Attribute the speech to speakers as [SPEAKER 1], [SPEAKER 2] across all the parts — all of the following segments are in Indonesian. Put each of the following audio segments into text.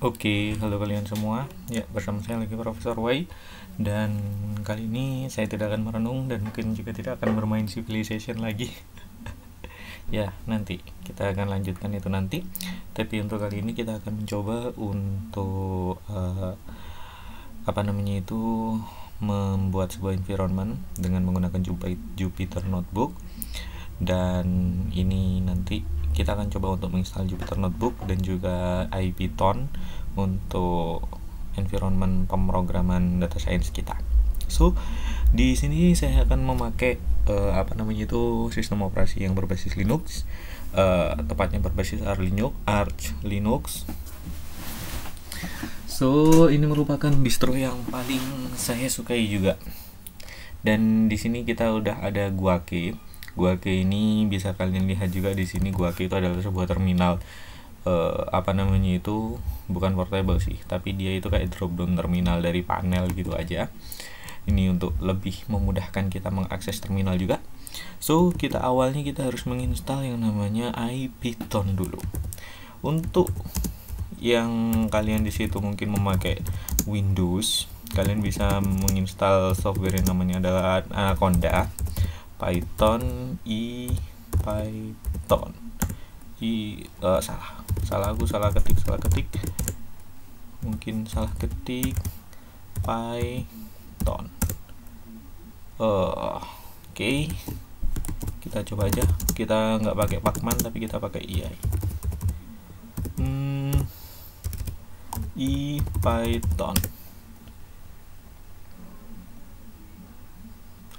[SPEAKER 1] Oke, halo kalian semua. Ya, bersama saya lagi Profesor Y. Dan kali ini saya tidak akan merenung dan mungkin juga tidak akan bermain Civilization lagi. Ya, nanti kita akan lanjutkan itu nanti. Tapi untuk kali ini kita akan mencoba untuk membuat sebuah environment dengan menggunakan Jupyter Notebook. Dan ini nanti kita akan coba untuk menginstal Jupyter Notebook dan juga IPython untuk environment pemrograman data science kita. So, di sini saya akan memakai sistem operasi yang berbasis Linux, tepatnya berbasis Arch Linux. So, ini merupakan distro yang paling saya sukai juga. Dan di sini kita udah ada Guake. Guake ini bisa kalian lihat juga di sini. Guake itu adalah sebuah terminal bukan portable sih, tapi dia itu kayak drop down terminal dari panel gitu aja. Ini untuk lebih memudahkan kita mengakses terminal juga. So, awalnya kita harus menginstal yang namanya IPython dulu. Untuk yang kalian di situ mungkin memakai Windows, kalian bisa menginstal software yang namanya adalah Anaconda. Python salah ketik Python. Oke. Kita coba aja, kita nggak pakai pacman tapi kita pakai IPython.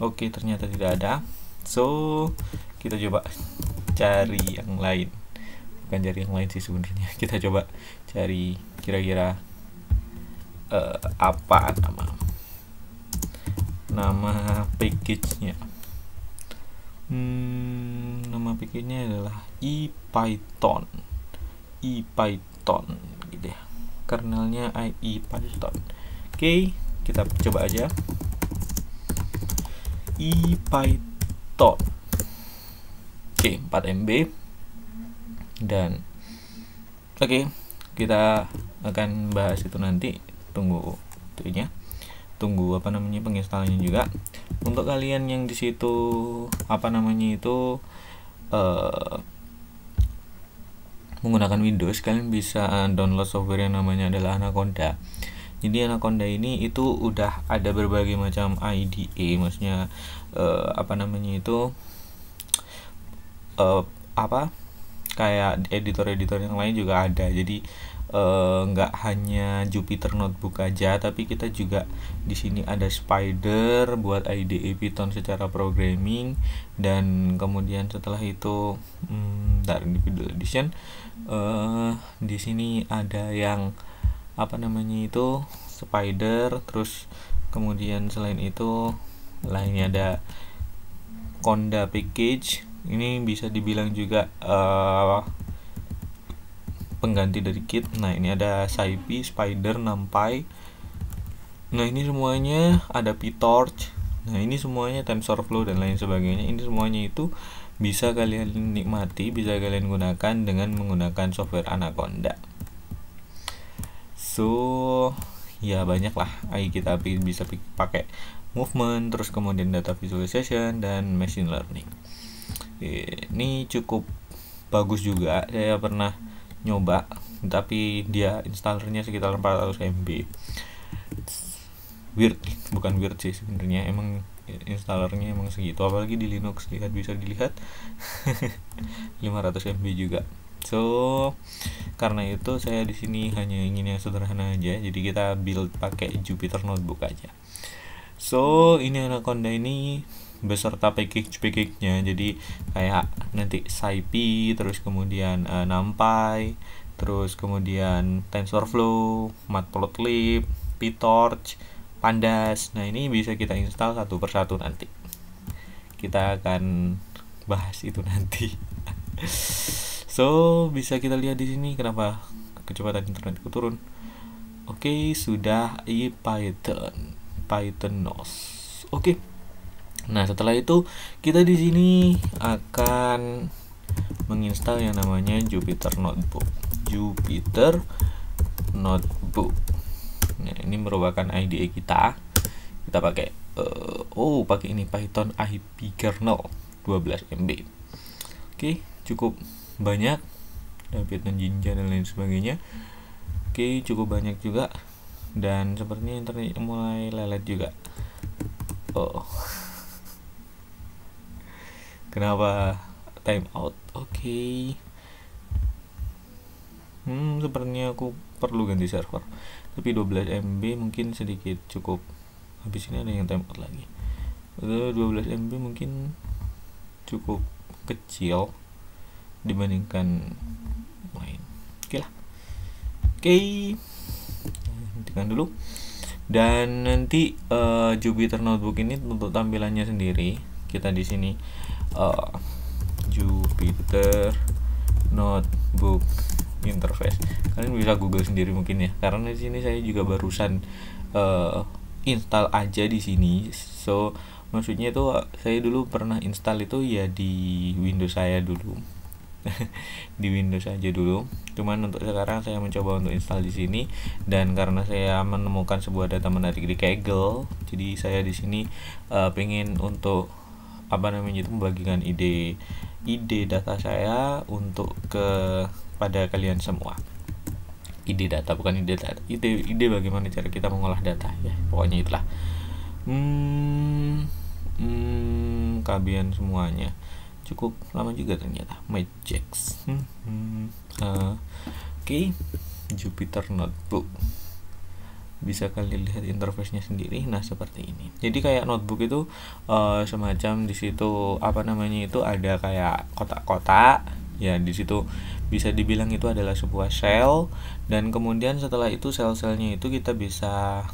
[SPEAKER 1] Oke, ternyata tidak ada. So, kita coba cari yang lain. Bukan cari yang lain sih sebenarnya. Kita coba cari kira-kira apa nama package-nya. Nama package-nya adalah IPython gitu ya. Kernelnya IPython. Oke, kita coba aja. IPython. Oke, 4 MB. Dan oke, kita akan bahas itu nanti. Tunggu penginstalannya juga. Untuk kalian yang di situ menggunakan Windows, kalian bisa download software yang namanya adalah Anaconda. Jadi Anaconda ini itu udah ada berbagai macam IDE, maksudnya kayak editor-editor yang lain juga ada. Jadi nggak hanya Jupyter Notebook aja, tapi kita juga di sini ada Spider buat IDE Python secara programming. Dan kemudian setelah itu di Visual Edition di sini ada yang Spider. Terus kemudian selain itu lainnya ada Conda package. Ini bisa dibilang juga pengganti dari Kit. Nah, ini ada SciPy, Spider, NumPy. Nah, ini semuanya ada PyTorch. Nah, ini semuanya TensorFlow dan lain sebagainya. Ini semuanya itu bisa kalian nikmati, bisa kalian gunakan dengan menggunakan software Anaconda. So, ya banyak lah. Kita bisa pakai movement, terus kemudian data visualization dan machine learning. Ini cukup bagus juga. Saya pernah nyoba, tapi dia installernya sekitar 400 MB. Bukan weird sih sebenarnya, emang installernya emang segitu, apalagi di Linux bisa dilihat 500 MB juga. So, karena itu saya di sini hanya ingin yang sederhana aja. Jadi kita build pakai Jupyter Notebook aja. So, ini Anaconda ini beserta package-nya. Jadi kayak nanti SciPy, terus kemudian NumPy, terus kemudian TensorFlow, Matplotlib, PyTorch, Pandas. Nah, ini bisa kita install satu persatu nanti. Kita akan bahas itu nanti. So, bisa kita lihat di sini kenapa kecepatan internetku turun. Oke, sudah Pythonos. Oke. Nah, setelah itu kita di sini akan menginstal yang namanya Jupyter Notebook. Jupyter Notebook. Nah, ini merupakan IDE kita pakai pakai ini Python IP kernel 12 MB. Oke, cukup banyak, ada Python Jinja dan lain sebagainya. Oke, cukup banyak juga, dan sepertinya internet mulai lelet juga. Kenapa time out? Oke. Sepertinya aku perlu ganti server, tapi 12 MB mungkin sedikit cukup. Habis ini ada yang time out lagi. 12 MB mungkin cukup kecil dibandingkan main. Oke lah. Oke. Hentikan dulu. Dan nanti Jupyter Notebook ini untuk tampilannya sendiri, kita di sini Jupyter Notebook interface. Kalian bisa Google sendiri mungkin ya, karena di sini saya juga barusan install aja di sini. So maksudnya itu saya dulu pernah install itu ya di Windows saya dulu. Di Windows aja dulu. Cuman untuk sekarang saya mencoba untuk install di sini, dan karena saya menemukan sebuah data menarik di Kaggle, jadi saya di sini pengen untuk membagikan ide data saya untuk pada kalian semua. Ide data, bukan ide data, ide bagaimana cara kita mengolah data ya, pokoknya itulah. Kabian semuanya cukup lama juga ternyata. Majax. Oke, Jupyter Notebook. Bisa kalian lihat interface-nya sendiri. Nah, seperti ini. Jadi kayak notebook itu semacam di situ itu ada kayak kotak-kotak. Ya, di situ bisa dibilang itu adalah sebuah sel, dan kemudian setelah itu sel-selnya itu kita bisa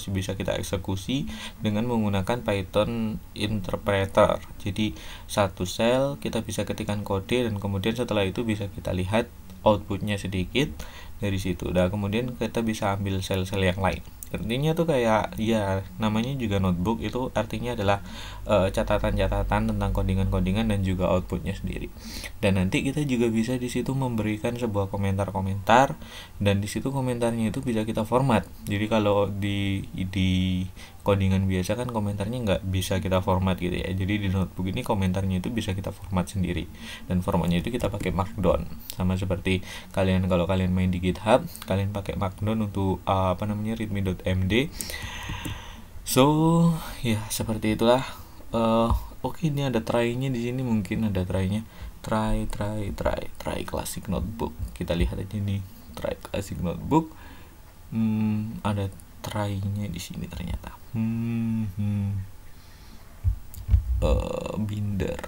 [SPEAKER 1] bisa kita eksekusi dengan menggunakan Python interpreter. Jadi satu sel kita bisa ketikkan kode, dan kemudian setelah itu bisa kita lihat outputnya sedikit dari situ. Dan kemudian kita bisa ambil sel-sel yang lain. Artinya tuh kayak ya namanya juga notebook, itu artinya adalah catatan-catatan tentang codingan-codingan dan juga outputnya sendiri. Dan nanti kita juga bisa di situ memberikan sebuah komentar-komentar, dan di situ komentarnya itu bisa kita format. Jadi kalau di codingan biasa kan komentarnya nggak bisa kita format gitu ya. Jadi di notebook ini komentarnya itu bisa kita format sendiri, dan formatnya itu kita pakai Markdown. Sama seperti kalau kalian main di GitHub, kalian pakai Markdown untuk readme.md. So ya seperti itulah. Oke, ini ada try-nya di sini, mungkin ada try-nya. Try classic notebook. Kita lihat aja nih, try classic notebook. Ada try-nya di sini ternyata. Binder.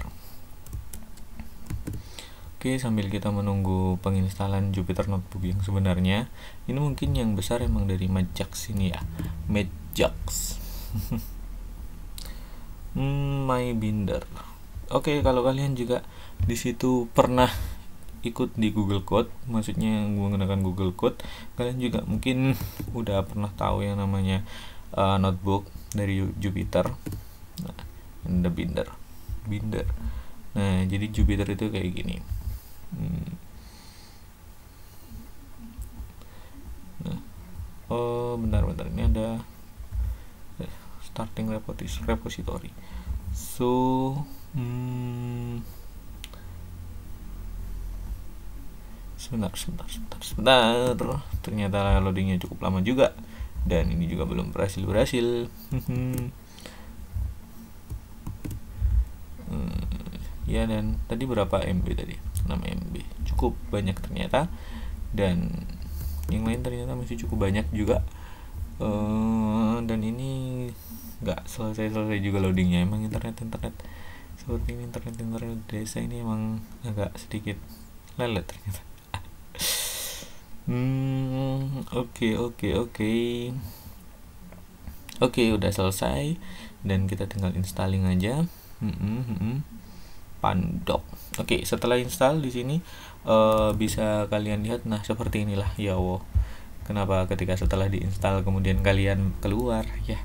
[SPEAKER 1] Oke, sambil kita menunggu penginstalan Jupyter Notebook yang sebenarnya, ini mungkin yang besar emang dari Majax ini ya, Majax. My Binder. Oke, kalau kalian juga di situ pernah ikut di Google Code, maksudnya menggunakan Google Code, kalian juga mungkin udah pernah tahu yang namanya notebook dari Jupyter. Nah, ada Binder. Nah, jadi Jupyter itu kayak gini. Bentar, ini ada starting repository. So sebentar, ternyata loadingnya cukup lama juga, dan ini juga belum berhasil. Ya, dan tadi berapa MB tadi? 6 MB, cukup banyak ternyata, dan yang lain ternyata masih cukup banyak juga. Dan ini nggak selesai juga loadingnya. Emang internet seperti ini, internet desa ini emang agak sedikit lelet ternyata. Oke, udah selesai, dan kita tinggal installing aja. Pandok. Oke, setelah install di sini bisa kalian lihat. Nah, seperti inilah ya. Kenapa ketika setelah diinstal kemudian kalian keluar ya?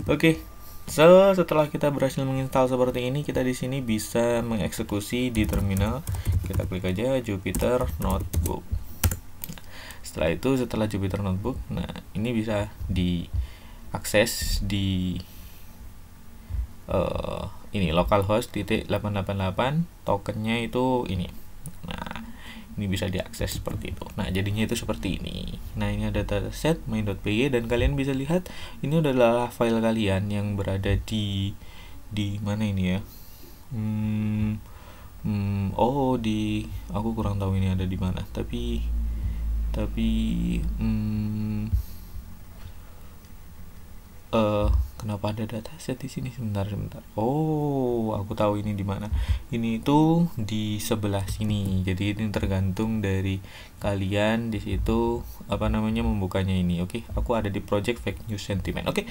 [SPEAKER 1] Oke, So, setelah kita berhasil menginstal seperti ini, kita di sini bisa mengeksekusi di terminal. Kita klik aja Jupyter Notebook. Setelah itu, setelah Jupyter Notebook, nah ini bisa diakses di ini localhost .888, tokennya itu ini. Nah, ini bisa diakses seperti itu. Nah, jadinya itu seperti ini. Nah, ini ada dataset main.py dan kalian bisa lihat ini adalah file kalian yang berada di mana ini ya? Oh, aku kurang tahu ini ada di mana. Tapi kenapa ada dataset di sini? Sebentar. Oh, aku tahu ini di mana. Ini itu di sebelah sini. Jadi ini tergantung dari kalian di situ membukanya ini. Oke, aku ada di project fake news sentiment. Oke.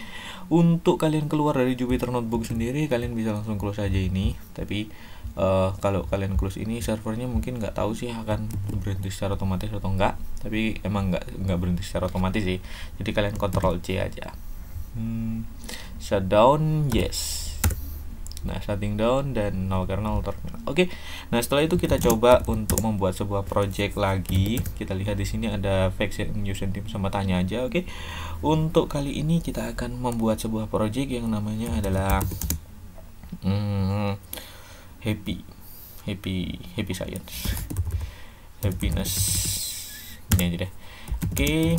[SPEAKER 1] Untuk kalian keluar dari Jupyter Notebook sendiri, kalian bisa langsung close aja ini. Tapi kalau kalian close ini, servernya mungkin nggak tahu sih akan berhenti secara otomatis atau enggak. Tapi emang nggak berhenti secara otomatis sih. Jadi kalian Ctrl C aja. Shutdown, yes. Nah, shutting down dan null kernel terminal. Oke. Nah, setelah itu kita coba untuk membuat sebuah project lagi. Kita lihat di sini ada fake news sentiment sama tanya aja. Oke. Untuk kali ini kita akan membuat sebuah project yang namanya adalah happy science. Happiness. Ini aja deh. Oke.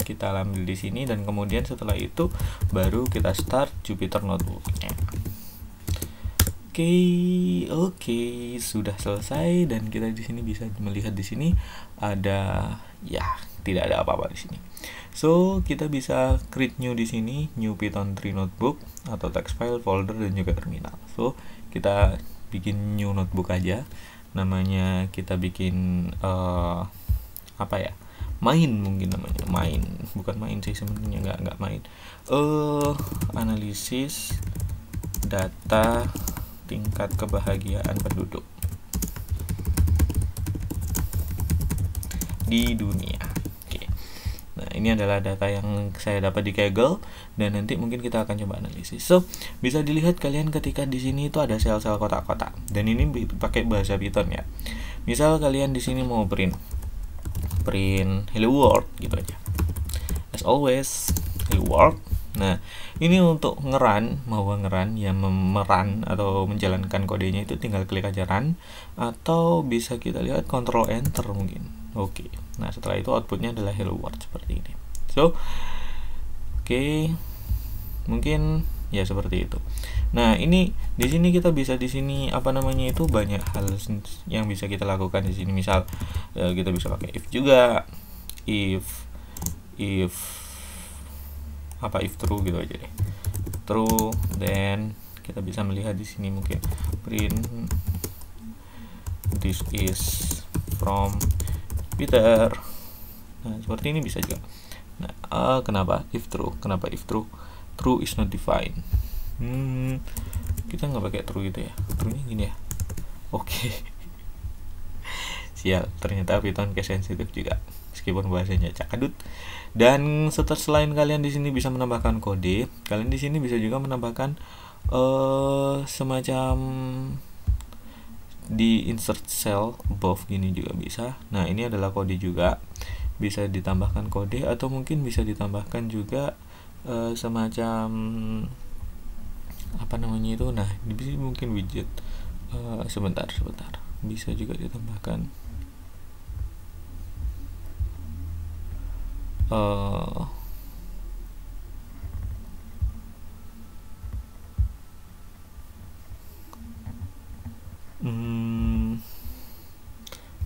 [SPEAKER 1] Kita ambil di sini dan kemudian setelah itu baru kita start Jupyter Notebook-nya. Oke, sudah selesai dan kita di sini bisa melihat di sini ada tidak ada apa-apa di sini. So, kita bisa create new di sini, new Python 3 notebook atau text file, folder dan juga terminal. So, kita bikin new notebook aja. Namanya kita bikin main, mungkin namanya bukan main sih sebenarnya, nggak main, analisis data tingkat kebahagiaan penduduk di dunia. Oke. Nah, ini adalah data yang saya dapat di Kaggle dan nanti mungkin kita akan coba analisis. So, bisa dilihat kalian ketika di sini itu ada sel-sel kotak-kotak dan ini pakai bahasa Python ya. Misal kalian di sini mau print hello world gitu aja. As always, hello world. Nah, ini untuk memerun atau menjalankan kodenya itu tinggal klik aja run atau bisa kita lihat Ctrl Enter mungkin. Oke. Nah, setelah itu outputnya adalah hello world seperti ini. So, mungkin ya seperti itu. Nah, ini di sini kita bisa banyak hal yang bisa kita lakukan di sini. Misal kita bisa pakai if juga, if true gitu aja deh. True, then kita bisa melihat di sini mungkin print this is from Peter. Nah, seperti ini bisa juga. Nah, kenapa if true? True is not defined. Kita nggak pakai true gitu ya. True-nya gini ya. Oke. Sial, ternyata Python case sensitif juga. Meskipun bahasanya cakadut. Dan selain kalian di sini bisa menambahkan kode, kalian di sini bisa juga menambahkan semacam di insert cell above gini juga bisa. Nah, ini adalah kode juga. Bisa ditambahkan kode atau mungkin bisa ditambahkan juga semacam itu. Nah, ini mungkin widget. Sebentar. Bisa juga ditambahkan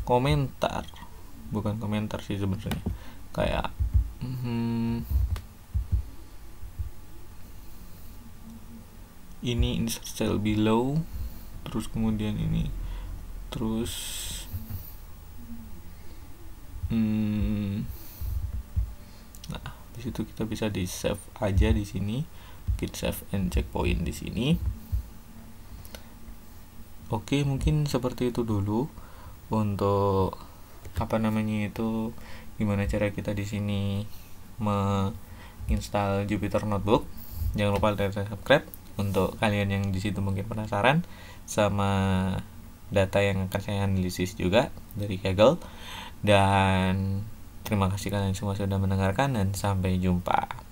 [SPEAKER 1] komentar, bukan komentar sih sebenarnya, kayak ini insert cell below, terus kemudian ini, terus nah, di situ kita bisa di save aja di sini, kita save and checkpoint di sini. Oke, mungkin seperti itu dulu untuk gimana cara kita di sini menginstal Jupyter Notebook. Jangan lupa like dan subscribe untuk kalian yang di situ mungkin penasaran sama data yang akan saya analisis juga dari Kaggle. Dan terima kasih kalian semua sudah mendengarkan dan sampai jumpa.